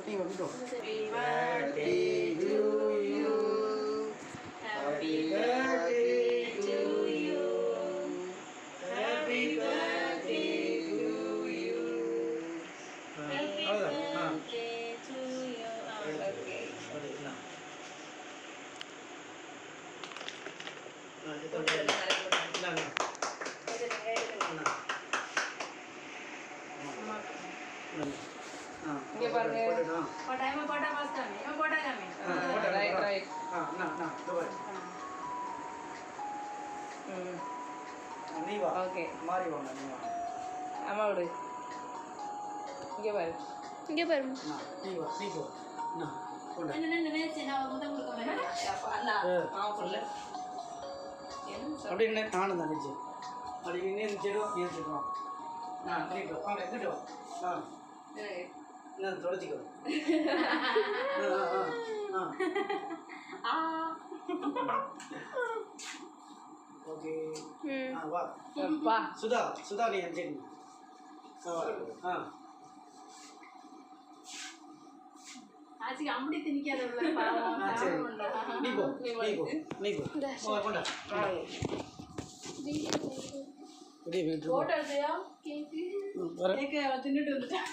நீ வந்துட்டோ Happy birthday to you. Happy birthday to you. Happy birthday to you. Happy birthday to you. Okay. இங்க பாருங்க போட்டா pass காமி போட்டா காமி ரைட் ரைட் நான் தோய் நீ வா ஓகே மாறி வாங்க நீ வா அம்மா விடு இங்க பாரு நீ வா நீ போ நான் போடா நினைச்சு நான் முதல் கொடுக்க மாட்டேன் அப்பா அண்ணா நான் சொல்ல அப்படி என்ன நானும் தான் நினைச்சேன் அப்படி நீ நினைச்சிடும் நீ நினைச்சிடுவான் நீ போ வாங்க இங்கிட்டு வா நான் தொடச்சிக்கோ ஓகே வா வா சுதா நீ நினைச்சிடுங்க ஆச்சுக்கு அம்படி திணிக்காத உள்ள பாவம் நீ போ கொண்டா போட்டோ எடுத்தியா கேக்கு தின்னுட்டு வந்துட்டேன்